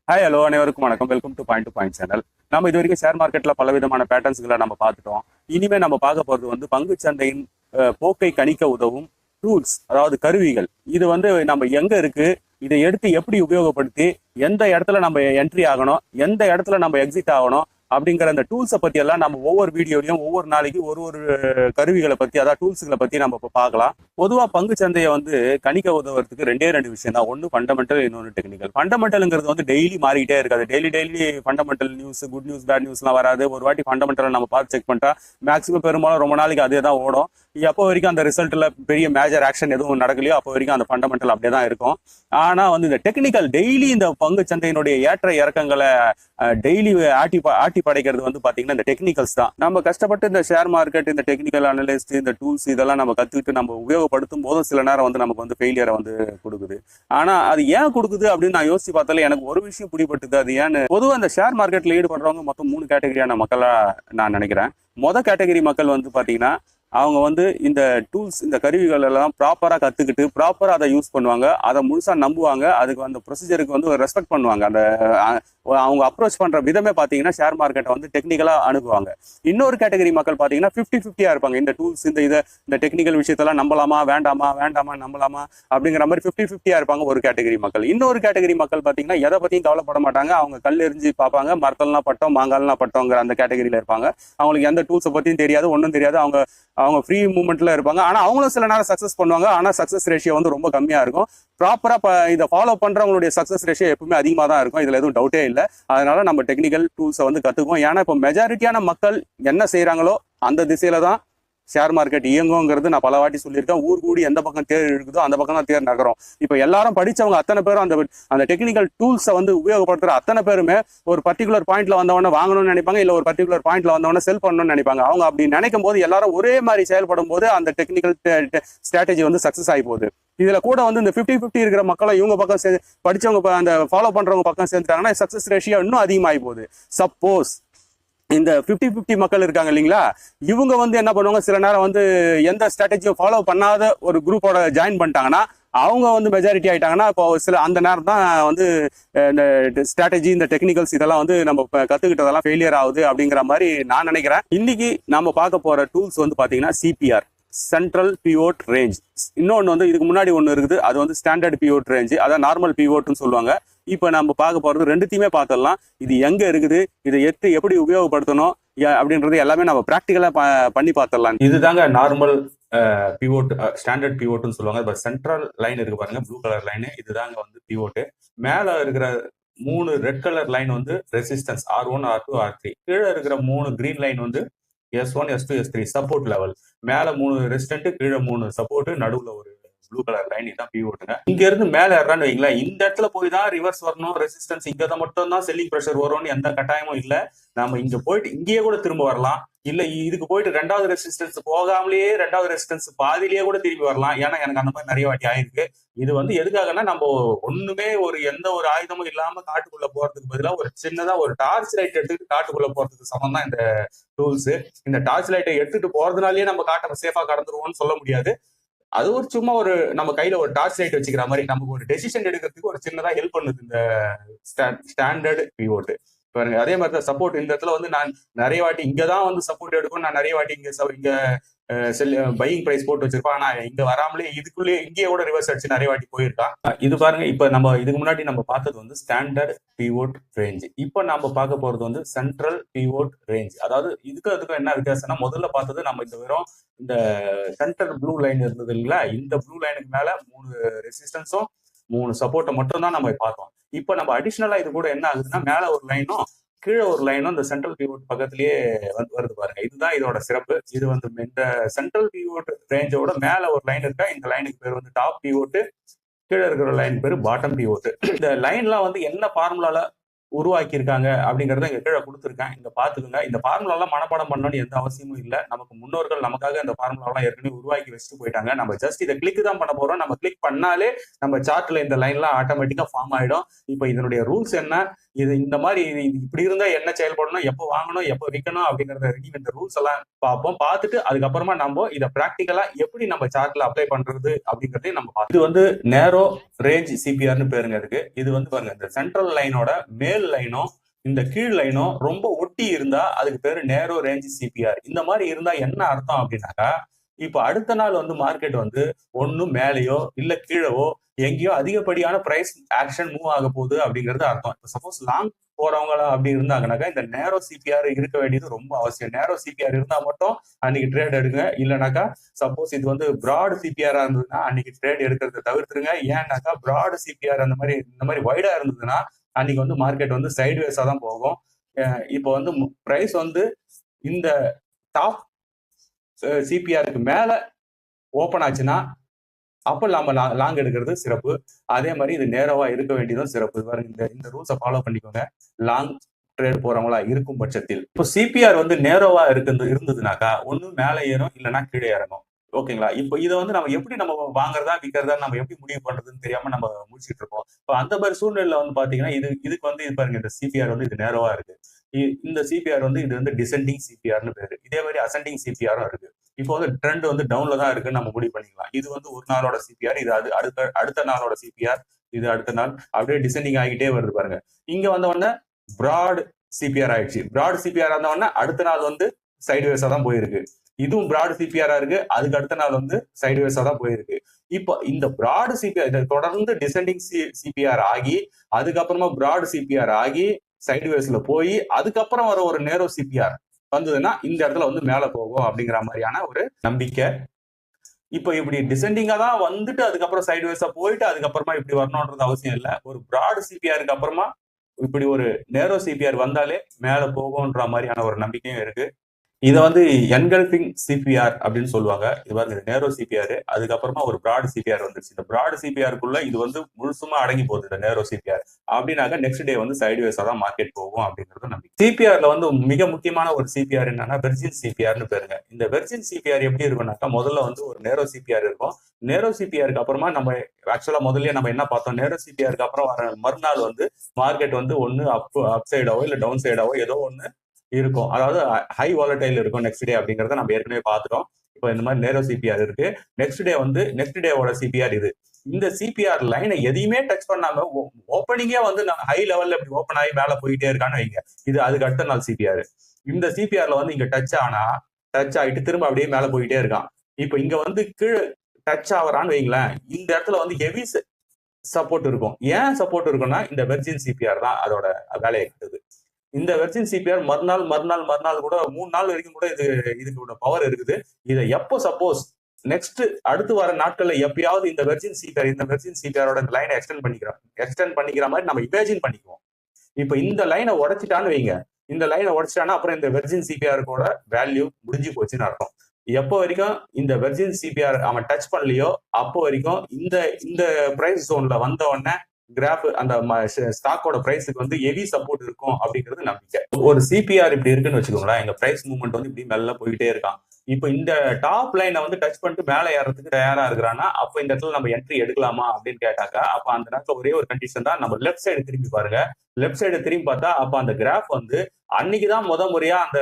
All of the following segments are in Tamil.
ஹாய் ஹலோ அனைவருக்கும் வணக்கம். Welcome to point channel. நம்ம இது வரைக்கும் ஷேர் மார்க்கெட்ல பல விதமான பேட்டர்ன்ஸ்களை நம்ம பார்த்துட்டோம். இனிமே நம்ம பார்க்க போறது பங்கு சந்தையின் போக்கை கணிக்க உதவும் டூல்ஸ், அதாவது கருவிகள். இது நம்ம எங்க இருக்கு, இதை எடுத்து எப்படி உபயோகப்படுத்தி எந்த இடத்துல நம்ம என்ட்ரி ஆகணும், எந்த இடத்துல நம்ம எக்ஸிட் ஆகணும் அப்படிங்கிற அந்த டூல்ஸை பத்தி எல்லாம் நம்ம ஒவ்வொரு வீடியோலையும் ஒவ்வொரு நாளைக்கு ஒரு ஒரு கருவிகளை பத்தி, அதாவது டூல்ஸ்களை பத்தி நம்ம இப்போ பார்க்கலாம். பொதுவா பங்கு சந்தையை கணிக்க உதவுறதுக்கு ரெண்டு விஷயம் தான். ஒன்று ஃபண்டமெண்டல், இன்னொன்று டெக்னிக்கல். ஃபண்டமெண்டலுங்கிறது டெய்லி மாறிக்கிட்டே இருக்காது. Daily fundamental news, good news bad நியூஸ்லாம் வராது. ஒரு வாட்டி ஃபண்டமெண்டலை நம்ம பார்த்து செக் பண்ணிட்டா மேக்ஸிமம் பெரும்பாலும் ரொம்ப நாளைக்கு அதே தான் ஓடும். எப்போ வரைக்கும் அந்த ரிசல்ட்ல பெரிய மேஜர் ஆக்ஷன் எதுவும் நடக்கலையோ அப்போ வரைக்கும் அந்த ஃபண்டமெண்டல் அப்படியே தான் இருக்கும். ஆனா இந்த டெக்னிக்கல் டெய்லி இந்த பங்கு சந்தையினுடைய ஏற்ற இறக்கங்களை டெய்லி ஆட்டி படைக்கிறது பாத்தீங்கன்னா இந்த டெக்னிக்கல்ஸ் தான். நம்ம கஷ்டப்பட்டு இந்த ஷேர் மார்க்கெட், இந்த டெக்னிக்கல் அனலிஸ்ட், இந்த டூல்ஸ் இதெல்லாம் நம்ம கத்துக்கிட்டு நம்ம உபயோகப்படுத்தும் போதும் சில நேரம் நமக்கு ஃபெயிலியரை கொடுக்குது. ஆனா அது ஏன் கொடுக்குது அப்படின்னு நான் யோசிச்சு பார்த்தாலே எனக்கு ஒரு விஷயம் பிடிபட்டுது. அது ஏன்னு, பொதுவாக இந்த ஷேர் மார்க்கெட்ல ஈடுபடுறவங்க மொத்தம் 3 கேட்டகரியான மக்களா நான் நினைக்கிறேன். கேட்டகரி மக்கள் பாத்தீங்கன்னா அவங்க இந்த டூல்ஸ், இந்த கருவிகள் எல்லாம் ப்ராப்பரா கத்துக்கிட்டு ப்ராப்பரா அதை யூஸ் பண்ணுவாங்க, அதை முழுசா நம்புவாங்க, அதுக்கு அந்த ப்ரொசீஜருக்கு ரெஸ்பெக்ட் பண்ணுவாங்க. அந்த அவங்க அப்ரோச் பண்ற விதமே பாத்தீங்கன்னா ஷேர் மார்க்கெட்டை டெக்னிக்கலா அணுகுவாங்க. இன்னொரு கேட்டகரி மக்கள் பாத்தீங்கன்னா 50-50 இருப்பாங்க. இந்த டூல்ஸ், இந்த டெக்னிக்கல் விஷயத்தெல்லாம் நம்பலாமா வேண்டாமா நம்பலாமா அப்படிங்கிற மாதிரி 50-50 இருப்பாங்க ஒரு கேட்டகரி மக்கள். இன்னொரு கேட்டகரி மக்கள் பாத்தீங்கன்னா எதை பத்தியும் கவலைப்பட மாட்டாங்க. அவங்க கல் எரிஞ்சு பார்ப்பாங்க, மரத்தல்லாம் பட்டோம் மாங்கால்லாம் பட்டோங்கிற அந்த கேட்டகரியில இருப்பாங்க. அவங்களுக்கு எந்த டூல்ஸை பத்தியும் தெரியாது, ஒன்றும் தெரியாது. அவங்க ஃப்ரீ மூவ்மெண்ட்ல இருப்பாங்க. ஆனா அவங்களும் சில நேரம் சக்சஸ் பண்ணுவாங்க. ஆனா சக்சஸ் ரேஷியோ ரொம்ப கம்மியா இருக்கும். ப்ராப்பரா இதை ஃபாலோ பண்றவங்களுடைய சக்சஸ் ரேஷியோ எப்பவுமே அதிகமா தான் இருக்கும். இதுல எதுவும் டவுட்டே இல்லை. அதனால நம்ம டெக்னிக்கல் டூல்ஸை கத்துக்குவோம். ஏன்னா இப்போ மெஜாரிட்டியான மக்கள் என்ன செய்யறாங்களோ அந்த திசையில தான் ஷேர் மார்க்கெட் இயங்குங்கிறது நான் பல வாட்டி சொல்லியிருக்கேன். ஊர் கூடி எந்த பக்கம் தேர் இருக்குதோ அந்த பக்கம் தான் தேர் நகரும். இப்போ எல்லாரும் படிச்சவங்க அத்தனை பேரும் அந்த டெக்னிக்கல் டூல்ஸை உபயோகப்படுத்துற அத்தனை பேருமே ஒரு பர்டிகுலர் பாயிண்ட்ல வந்தவொடனே வாங்கணும்னு நினைப்பாங்க, இல்ல ஒரு பர்டிகுலர் பாயிண்ட்ல வந்தவொடனே செல் பண்ணணும்னு நினைப்பாங்க. அவங்க அப்படி நினைக்கும் போது எல்லாரும் ஒரே மாதிரி செயல்படும் போது அந்த டெக்னிக்கல் ஸ்ட்ராட்டஜி சக்சஸ் ஆகி போகுது. இதுல கூட இந்த 50-50 இருக்கிற மக்களை இவங்க பக்கம் படிச்சவங்க அந்த ஃபாலோ பண்றவங்க பக்கம் சேர்ந்துட்டாங்கன்னா சக்சஸ் ரேஷியோ இன்னும் அதிகமாகி போகுது. சப்போஸ் இந்த 50-50 மக்கள் இருக்காங்க இல்லைங்களா, இவங்க என்ன பண்ணுவாங்க, சில நேரம் எந்த ஸ்ட்ராட்டஜியும் ஃபாலோ பண்ணாத ஒரு குரூப்போட ஜாயின் பண்ணிட்டாங்கன்னா அவங்க மெஜாரிட்டி ஆயிட்டாங்கன்னா இப்போ சில அந்த நேரம் தான் இந்த ஸ்ட்ராட்டஜி, இந்த டெக்னிக்கல்ஸ் இதெல்லாம் நம்ம கத்துக்கிட்டதெல்லாம் ஃபெயிலியர் ஆகுது அப்படிங்கிற மாதிரி நான் நினைக்கிறேன். இன்னைக்கு நம்ம பார்க்க போற டூல்ஸ் பாத்தீங்கன்னா சிபிஆர், சென்ட்ரல் பிவோட் ரேஞ்ச். இன்னொன்று இதுக்கு முன்னாடி ஒன்று இருக்குது, அது ஸ்டாண்டர்ட் பிவோட் ரேஞ்சு, அதான் நார்மல் பிவோட்னு சொல்லுவாங்க. இப்போ நம்ம பார்க்க போறது ரெண்டுத்தையுமே பார்த்துடலாம். இது எங்க இருக்குது, இதை எப்படி உபயோகப்படுத்தணும் அப்படின்றது எல்லாமே நம்ம ப்ராக்டிக்கலா பண்ணி பார்த்துடலாம். இதுதாங்க நார்மல் பிவோட், ஸ்டாண்டர்ட் பிவோட்னு சொல்லுவாங்க. இப்போ சென்ட்ரல் லைன் இருக்கு பாருங்க, ப்ளூ கலர் லைனு, இதுதாங்க பிவோட்டு. மேல இருக்கிற 3 red colour line resistance R1, R2, R3. கீழே இருக்கிற 3 green line S1, S2, S3 support level. மேல 3 ரெசிஸ்டன்ட், கீழே 3 சப்போர்ட், நடுவுல ஒரு ப்ளூ கலர் லைன். இதான் பிவோட்டுங்க. இங்க இருந்து மேல ஏறான்னு வைங்களேன், இந்த இடத்துல போய் தான் ரிவர்ஸ் வரணும், ரெசிஸ்டன்ஸ் இங்க மட்டும் தான் செல்லிங் ப்ரெஷர் வரும்னு எந்த கட்டாயமும் இல்ல. நாம இங்க போயிட்டு இங்கேயே கூட திரும்ப வரலாம், இல்ல இதுக்கு போயிட்டு 2வது ரெசிஸ்டன்ஸ் போகாமலேயே 2வது ரெசிஸ்டன்ஸ் பாதிலேயே கூட திரும்பி வரலாம். ஏன்னா எனக்கு அந்த மாதிரி நிறைய வாட்டி ஆயிருக்கு. இது எதுக்காகன்னா, நம்ம ஒண்ணுமே எந்த ஒரு ஆயுதமும் இல்லாம காட்டுக்குள்ள போறதுக்கு பதிலாக ஒரு சின்னதா ஒரு டார்ச் லைட் எடுத்துட்டு காட்டுக்குள்ள போறதுக்கு சமம் தான் இந்த டூல்ஸ். இந்த டார்ச் லைட்டை எடுத்துட்டு போறதுனாலயே நம்ம காட்டை சேஃபா கடந்துருவோம்னு சொல்ல முடியாது. அது சும்மா நம்ம கையில ஒரு டார்ச் லைட் வச்சுக்கிற மாதிரி நமக்கு ஒரு டெசிஷன் எடுக்கிறதுக்கு ஒரு சின்னதா ஹெல்ப் பண்ணுது இந்த ஸ்டாண்டர்ட் பிவோட். பாருங்க, அதே மாதிரி தான் சப்போர்ட். இந்த இடத்துல நான் நிறைய வாட்டி இங்கதான் சப்போர்ட் எடுக்கும். நான் நிறைய வாட்டி இங்க பையிங் பிரைஸ் போட்டு வச்சிருப்பேன். ஆனா இங்க வராமலே இதுக்குள்ளே இங்கேயே கூட ரிவர்ஸ் அடிச்சு நிறைய வாட்டி போயிருக்கான். இது பாருங்க, இப்ப நம்ம இதுக்கு முன்னாடி நம்ம பார்த்தது ஸ்டாண்டர்ட் பிவோட் ரேஞ்ச். இப்ப நம்ம பார்க்க போறது சென்ட்ரல் பிவோட் ரேஞ்ச். அதாவது அதுக்கும் என்ன வித்தியாசம்னா, முதல்ல பார்த்தது நம்ம இந்த சென்டர் ப்ளூ லைன் இருந்தது இல்லைங்களா, இந்த ப்ளூ லைனுக்கு மேல 3 ரெசிஸ்டன்ஸும் 3 சப்போர்ட்டை மட்டும் தான் நம்ம பார்த்தோம். இப்ப நம்ம அடிஷனலா இது கூட என்ன ஆகுதுன்னா, மேல ஒரு லைனும் கீழே ஒரு லைனும் இந்த சென்ட்ரல் பிவோட் பக்கத்திலேயே வருது பாருங்க. இதுதான் இதோட சிறப்பு. இது இந்த சென்ட்ரல் பிவோட் ரேஞ்சோட மேல ஒரு லைன் இருக்கா, இந்த லைனுக்கு பேர் டாப் பிவோட், கீழே இருக்கிற லைன் பேரு பாட்டம் பிவோட். இந்த லைன்லாம் என்ன ஃபார்முலால உருவாக்கி இருக்காங்க அப்படிங்கறத இங்க கீழே கொடுத்துருக்கேன். இங்க பாத்துக்கோங்க. இந்த ஃபார்முலா எல்லாம் மனப்பாடம் பண்ணணும்னு எந்த அவசியமும் இல்ல. நமக்கு முன்னோர்கள் நமக்காக இந்த ஃபார்முலா எல்லாம் ஏற்கனவே உருவாக்கி வச்சுட்டு போயிட்டாங்க. நம்ம ஜஸ்ட் இதை கிளிக் தான் பண்ண போறோம். நம்ம கிளிக் பண்ணாலே நம்ம சார்ட்ல இந்த லைன்லாம் ஆட்டோமேட்டிக்கா ஃபார்ம் ஆயிடும். இப்போ இதனுடைய ரூல்ஸ் என்ன, இது இந்த மாதிரி இப்படி இருந்தா என்ன செயல்படணும், எப்போ வாங்கணும், எப்போ விற்கணும் அப்படிங்கறத இந்த ரூல்ஸ் எல்லாம் பார்ப்போம். பார்த்துட்டு அதுக்கப்புறமா நம்ம இதை பிராக்டிக்கலா எப்படி நம்ம சார்ட்ல அப்ளை பண்றது அப்படிங்கறதையும் நம்ம பார்ப்போம். இது வந்து நேரோ ரேஞ்ச் சிபிஆர்னு பேருங்க இருக்கு. இது வந்து பாருங்க, இந்த சென்ட்ரல் லைனோட மேல் லைனும் இந்த கீழ் லைனும் ரொம்ப ஒட்டி இருந்தா அதுக்கு பேரு நேரோ ரேஞ்ச் சிபிஆர். இந்த மாதிரி இருந்தா என்ன அர்த்தம் அப்படின்னாக்கா, இப்ப அடுத்த நாள் வந்து மார்க்கெட் வந்து ஒண்ணு மேலேயோ இல்ல கீழவோ எங்கேயோ அதிகப்படியான பிரைஸ் ஆக்ஷன் மூவ் ஆக போகுது அப்படிங்கிறது அர்த்தம். இப்போ சப்போஸ் லாங் போறவங்களா அப்படி இருந்தாங்கன்னாக்கா இந்த நேரோ சிபிஆர் இருக்க வேண்டியது ரொம்ப அவசியம். நேரோ சிபிஆர் இருந்தா மட்டும் அன்னைக்கு ட்ரேட் எடுங்க. இல்லைனாக்கா சப்போஸ் இது வந்து பிராட் சிபிஆரா இருந்ததுன்னா அன்னைக்கு ட்ரேட் எடுக்கிறத தவிர்த்துருங்க. ஏன்னாக்கா பிராட் சிபிஆர் அந்த மாதிரி இந்த மாதிரி வைடா இருந்ததுன்னா அன்னைக்கு வந்து மார்க்கெட் வந்து சைட்வேஸா தான் போகும். இப்போ வந்து பிரைஸ் வந்து இந்த டாப் சிபிஆருக்கு மேல ஓப்பன் ஆச்சுன்னா அப்ப நம்ம லாங் எடுக்கிறது சிறப்பு. அதே மாதிரி இது நேரவா இருக்க வேண்டியதும் சிறப்பு. இந்த ரூல்ஸை ஃபாலோ பண்ணிக்கோங்க லாங் ட்ரேட் போறவங்களா இருக்கும் பட்சத்தில். இப்போ சிபிஆர் வந்து நேரோவா இருந்ததுனாக்கா ஒண்ணு மேல ஏறும் இல்லைன்னா கீழே இறங்கும். ஓகேங்களா? இப்போ இதை வந்து நம்ம எப்படி நம்ம வாங்குறதா விற்கிறதா நம்ம எப்படி முடிவு பண்றதுன்னு தெரியாம நம்ம முடிச்சுட்டு இருக்கோம். இப்போ அந்த மாதிரி சூழ்நிலையில வந்து பாத்தீங்கன்னா இதுக்கு வந்து இது பாருங்க, இந்த சிபிஆர் வந்து இது நேரோவா இருக்கு. இந்த சிபிஆர் வந்து இது வந்து டிசெண்டிங் சிபிஆர்னு பேரு. இதே மாதிரி அசெண்டிங் சிபிஆரும் இருக்கு. இப்போ வந்து ட்ரெண்ட் வந்து டவுன்ல தான் இருக்குன்னு நம்ம முடிவு பண்ணிக்கலாம். இது வந்து ஒரு நாளோட சிபிஆர், இது அடுத்த நாளோட சிபிஆர், இது அடுத்த நாள் அப்படியே டிசெண்டிங் ஆகிட்டே வருது பாருங்க. இங்க வந்த உடனே பிராட் சிபிஆர் ஆயிடுச்சு. பிராட் சிபிஆர் வந்த உடனே அடுத்த நாள் வந்து சைட்வேஸா தான் போயிருக்கு. இதுவும் பிராட் சிபிஆரா இருக்கு. அதுக்கு அடுத்த நாள் வந்து சைட்வேஸா தான் போயிருக்கு. இப்போ இந்த பிராட் சிபிஆர் தொடர்ந்து டிசெண்டிங் சிபிஆர் ஆகி அதுக்கப்புறமா பிராட் சிபிஆர் ஆகி சைட்வேஸ்ல போய் அதுக்கப்புறம் வர ஒரு நேரோ சிபிஆர் வந்ததுன்னா இந்த இடத்துல வந்து மேல போகும் அப்படிங்கிற மாதிரியான ஒரு நம்பிக்கை. இப்போ இப்படி டிசெண்டிங்கா தான் வந்துட்டு அதுக்கப்புறம் சைட்வேஸா போயிட்டு அதுக்கப்புறமா இப்படி வரணும்ன்றது அவசியம் இல்லை. ஒரு பிராட் சிபிஆருக்கு அப்புறமா இப்படி ஒரு நேரோ சிபிஆர் வந்தாலே மேல போகும்ன்ற மாதிரியான ஒரு நம்பிக்கையும் இருக்கு. இதை வந்து என்கல்ஃபிங் சிபிஆர் அப்படின்னு சொல்லுவாங்க. இது வந்து நேரோ சிபிஆர், அதுக்கப்புறமா ஒரு பிராட் சிபிஆர் வந்துருச்சு. இந்த பிராட் சிபிஆருக்குள்ள இது வந்து முழுசுமா அடங்கி போகுது இந்த நேரோ சிபிஆர். அப்படின்னாக்க நெக்ஸ்ட் டே வந்து சைட்வேஸா தான் மார்க்கெட் போகும் அப்படிங்கிறது நம்பிக்கை. சிபிஆர்ல வந்து மிக முக்கியமான ஒரு சிபிஆர் என்னன்னா வெர்ஜின் சிபிஆர்னு பேருங்க. இந்த வெர்ஜின் சிபிஆர் எப்படி இருக்கும்னாக்கா, முதல்ல வந்து ஒரு நேரோ சிபிஆர் இருக்கும். நேரோ சிபிஆருக்கு அப்புறமா நம்ம ஆக்சுவலா முதல்ல நம்ம என்ன பார்த்தோம், நேரோ சிபிஆருக்கு அப்புறம் வர மறுநாள் வந்து மார்க்கெட் வந்து ஒன்னு அப் சைடாவோ இல்ல டவுன் சைடாவோ ஏதோ ஒன்னு இருக்கும். அதாவது ஹை வாலடைல் இருக்கும் நெக்ஸ்ட் டே அப்படிங்கறத நம்ம ஏற்கனவே பார்த்துட்டோம். இப்போ இந்த மாதிரி நேரோ சிபிஆர் இருக்கு. நெக்ஸ்ட் டேவோட சிபிஆர் இது. இந்த சிபிஆர் லைனை எதையுமே டச் பண்ணாம ஓப்பனிங்கே வந்து ஹை லெவல்ல இப்படி ஓப்பன் ஆகி மேல போயிட்டே இருக்கான்னு வைங்க. இது அதுக்கு அடுத்த நாள் சிபிஆர். இந்த சிபிஆர்ல வந்து இங்க டச் ஆகிட்டு திரும்ப அப்படியே மேல போயிட்டே இருக்கான். இப்போ இங்க வந்து கீழே டச் ஆகுறான்னு வைங்களேன், இந்த இடத்துல வந்து ஹெவி சப்போர்ட் இருக்கும். ஏன் சப்போர்ட் இருக்குன்னா இந்த வெர்ஜின் சிபிஆர் தான் அதோட வேலையை கட்டுது. இந்த வெர்ஜின் சிபிஆர் மறுநாள் கூட 3 நாள் வரைக்கும் கூட இதுக்கு பவர் இருக்குது. இதை எப்போ சப்போஸ் நெக்ஸ்ட் அடுத்து வர நாட்கள்ல எப்பயாவது இந்த வெர்ஜின் சிபிஆரோட லைனை எக்ஸ்டெண்ட் பண்ணிக்கிற மாதிரி நம்ம இமேஜின் பண்ணிக்குவோம். இப்ப இந்த லைனை உடைச்சிட்டான்னு வைங்க, இந்த லைனை உடைச்சிட்டானா அப்புறம் இந்த வெர்ஜின் சிபிஆருக்கோட வேல்யூ முடிஞ்சு போச்சுன்னு அர்த்தம். எப்போ வரைக்கும் இந்த வெர்ஜின் சிபிஆர் அவன் டச் பண்ணலையோ அப்போ வரைக்கும் இந்த பிரைஸ் ஜோன்ல வந்த உடனே கிராஃப் அந்த ஸ்டாக்கோட பிரைஸுக்கு வந்து ஹெவி சப்போர்ட் இருக்கும் அப்படிங்கிறது நம்பிக்கை. ஒரு சிபிஆர் இப்படி இருக்குன்னு வச்சுக்கோங்களேன், எங்க பிரைஸ் மூவ்மெண்ட் வந்து இப்படி மேல போயிட்டே இருக்கான். இப்போ இந்த டாப் லைனை வந்து டச் பண்ணிட்டு மேல ஏறதுக்கு தயாரா இருக்கிறான்னா அப்போ இந்த இடத்துல நம்ம என்ட்ரி எடுக்கலாமா அப்படின்னு கேட்டாக்கா, அப்ப அந்த நேரத்துல ஒரே ஒரு கண்டிஷன் தான், நம்ம லெஃப்ட் சைடு திரும்பி பாருங்க. லெஃப்ட் சைடு திரும்பி பார்த்தா அப்ப அந்த கிராஃப் வந்து அன்னைக்குதான் முறையா அந்த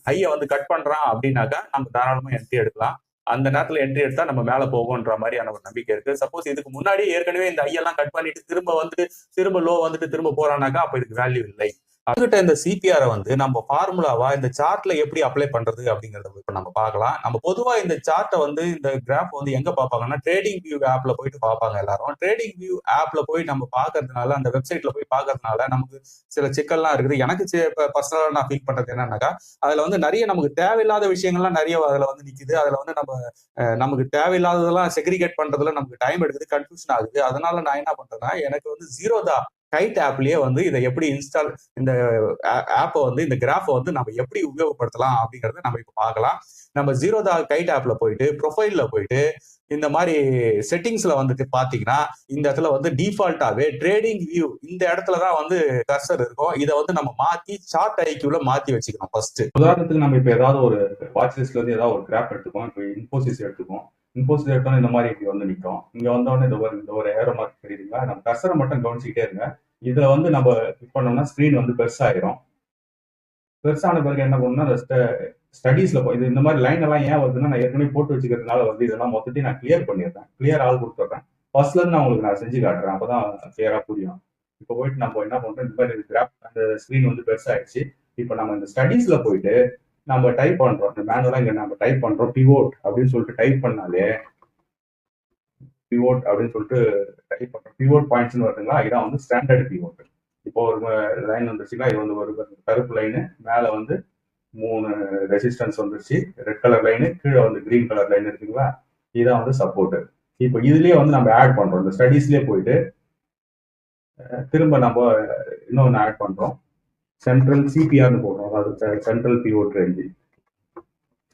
ஹையை வந்து கட் பண்றான் அப்படின்னாக்கா நம்ம தாராளமா என்ட்ரி எடுக்கலாம். அந்த நேரத்துல என்ட்ரி எடுத்தா நம்ம மேல போகும்ன்ற மாதிரியான ஒரு நம்பிக்கை இருக்கு. சப்போஸ் இதுக்கு முன்னாடி ஏற்கனவே இந்த ஐயெல்லாம் கட் பண்ணிட்டு திரும்ப லோ வந்துட்டு திரும்ப போறானாக்கா அப்ப இதுக்கு வேல்யூ இல்லை. அதுகிட்ட இந்த சிபிஆரை வந்து நம்ம ஃபார்முலாவா இந்த சார்ட்ல எப்படி அப்ளை பண்றது அப்படிங்கறத இப்ப நம்ம பார்க்கலாம். நம்ம பொதுவா இந்த சார்ட்டை வந்து இந்த கிராஃப் வந்து எங்க பார்ப்பாங்கன்னா ட்ரேடிங் வியூ ஆப்ல போயிட்டு பார்ப்பாங்க எல்லாரும். ட்ரேடிங் வியூ ஆப்ல போய் நம்ம பாக்குறதுனால, அந்த வெப்சைட்ல போய் பாக்குறதுனால நமக்கு சில சிக்கல்லாம் இருக்குது. எனக்கு பர்சனலா நான் ஃபீல் பண்றது என்னன்னாக்கா, அதுல வந்து நிறைய நமக்கு தேவையில்லாத விஷயங்கள்லாம் நிறைய அதுல வந்து நிக்குது. அதுல வந்து நமக்கு தேவையில்லாததெல்லாம் செக்ரிகேட் பண்றதுல நமக்கு டைம் எடுக்குது, கன்ஃபியூஷன் ஆகுது. அதனால நான் என்ன பண்றேன்னா, எனக்கு வந்து 0 தான் கைட் ஆப்லயே வந்து இதை எப்படி இன்ஸ்டால், இந்த ஆப்பை வந்து இந்த கிராஃபை வந்து நம்ம எப்படி உபயோகப்படுத்தலாம் அப்படிங்கறத நம்ம இப்போ பார்க்கலாம். நம்ம ஜீரோதா கைட் ஆப்ல போயிட்டு ப்ரொஃபைல்ல போயிட்டு இந்த மாதிரி செட்டிங்ஸ்ல வந்துட்டு பாத்தீங்கன்னா இந்த இடத்துல வந்து டிஃபால்ட்டாவே ட்ரேடிங் வியூ இந்த இடத்துல தான் வந்து கர்சர் இருக்கும். இதை வந்து நம்ம மாத்தி சார்ட் ஐக்யூல மாத்தி வச்சுக்கணும் ஃபர்ஸ்ட். உதாரணத்துக்கு நம்ம இப்போ ஏதாவது ஒரு வாட்ச் லிஸ்ட்ல இருந்து ஏதாவது ஒரு கிராஃப் எடுத்துக்கோம். இப்போ இன்ஃபோசிஸ் எடுத்துக்கோம். இன்ஃபோசிஸ் எடுத்தோம்னா இந்த மாதிரி இப்படி வந்து நிற்கும். இங்க வந்தோடனே இந்த ஒரு ஏரோ மார்க் தெரியுதுங்களா? நம்ம கர்சரை மட்டும் கவனிச்சுக்கிட்டே இருங்க. இதுல வந்து நம்ம கிளிக் பண்ணோம்னா ஸ்கிரீன் வந்து பெருசாயிரும். பெருசான பிறகு என்ன பண்ணணும்னா அந்த ஸ்டடீஸ்ல இது இந்த மாதிரி லைன் எல்லாம் ஏன் வருதுன்னா நான் ஏற்கனவே போட்டு வச்சுக்கிறதுனால வந்து இதெல்லாம் மொத்தத்தையும் நான் கிளியர் பண்ணிடுறேன். கிளியர் ஆள் கொடுத்துட்றேன். ஃபர்ஸ்ட்ல இருந்து நான் உங்களுக்கு நான் செஞ்சு காட்டுறேன். அப்பதான் கிளியரா புரியும். இப்போ போயிட்டு நம்ம என்ன பண்றோம், இந்த மாதிரி கிராஃப் அந்த ஸ்கிரீன் வந்து பெருசாயிடுச்சு. இப்போ நம்ம இந்த ஸ்டடீஸ்ல போயிட்டு நம்ம டைப் பண்றோம். இந்த மேனுவலா இங்க நம்ம டைப் பண்றோம் பிவோட் அப்படின்னு சொல்லிட்டு டைப் பண்ணாலே பிவோட் அப்படின்னு சொல்லிட்டு டைப் பண்றோம். பிவோட் பாயிண்ட்ஸ்னு வருதுங்களா? இதான் வந்து ஸ்டாண்டர்ட் பிவோட். இப்போ ஒரு லைன் வந்துருச்சுங்களா? இது வந்து ஒரு கருப்பு லைனு, மேல வந்து 3 ரெசிஸ்டன்ஸ் வந்துருச்சு, ரெட் கலர் லைனு, கீழே வந்து கிரீன் கலர் லைன் இருக்குங்களா? இதான் வந்து சப்போர்ட். இப்போ இதுலயே வந்து நம்ம ஆட் பண்றோம். இந்த ஸ்டடீஸ்லயே போயிட்டு திரும்ப நம்ம இன்னொன்று ஆட் பண்றோம். சென்ட்ரல் சிபிஆர்னு போடுறோம். அதாவது central pivot range.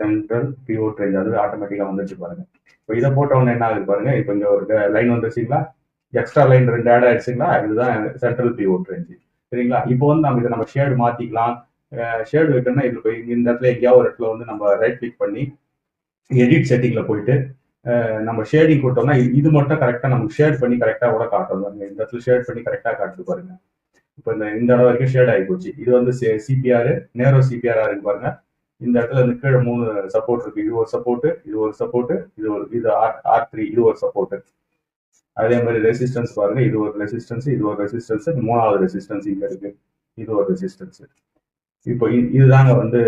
Central pivot range அது ஆட்டோமேட்டிக்கா வந்துச்சு பாருங்க. இப்போ இதை போட்ட உடனே என்ன ஆகுது பாருங்க. இப்போ இங்க ஒரு லைன் வந்துருச்சுங்களா? எக்ஸ்ட்ரா லைன் 2 ஆட் ஆயிடுச்சுங்களா? இதுதான் சென்ட்ரல் பிவோட் ரேஞ்சு. சரிங்களா? இப்போ வந்து நம்ம இதை நம்ம ஷேடு மாத்திக்கலாம். ஷேடு வைக்கணும்னா இதுல போய் இந்த இடத்துல எங்கேயாவது ஒரு இடத்துல வந்து நம்ம ரைட் கிளிக் பண்ணி எடிட் செட்டிங்ல போயிட்டு நம்ம ஷேடிங் கொடுத்தோம்னா இது மட்டும் கரெக்டா நமக்கு ஷேட் பண்ணி கரெக்டா கூட காட்டும் பாருங்க. இந்த இடத்துல ஷேட் பண்ணி கரெக்டா காட்டுது பாருங்க. இப்போ இந்த இடம் வரைக்கும் ஷேட் ஆகி போச்சு. இது வந்து சிபிஆர் நேரோ சிபிஆரா இருக்கு பாருங்க. இந்த இடத்துல இருந்து கீழே 3 சப்போர்ட் இருக்கு. இது ஒரு சப்போர்ட், இது ஒரு சப்போர்ட், இது R3, இது ஒரு சப்போர்ட். அதே மாதிரி ரெசிஸ்டன்ஸ் பாருங்க. இது ஒரு ரெசிஸ்டன்ஸ், இது ஒரு ரெசிஸ்டன்ஸ், 3வது ரெசிஸ்டன்ஸ் இங்க இருக்கு, இது ஒரு ரெசிஸ்டன்ஸ். இப்போ இதுதாங்க வந்து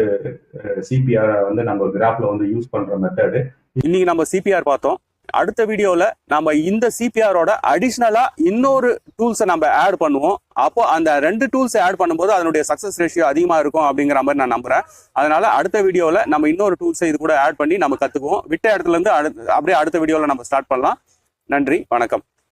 சிபிஆர் வந்து நம்ம கிராஃப்ல வந்து யூஸ் பண்ற மெத்தடு. இன்னைக்கு நம்ம சிபிஆர் பார்த்தோம். அடுத்த வீடியோல நம்ம இந்த சிபிஆரோட அடிஷ்னலா இன்னொரு டூல்ஸை நம்ம ஆட் பண்ணுவோம். அப்போ அந்த 2 டூல்ஸை ஆட் பண்ணும்போது அதனுடைய சக்சஸ் ரேஷியோ அதிகமா இருக்கும் அப்படிங்கிற மாதிரி நான் நம்புறேன். அதனால அடுத்த வீடியோல நம்ம இன்னொரு டூல்ஸை இது கூட ஆட் பண்ணி நம்ம கத்துக்குவோம். விட்ட இடத்துல இருந்து அப்படியே அடுத்த வீடியோல நம்ம ஸ்டார்ட் பண்ணலாம். நன்றி, வணக்கம்.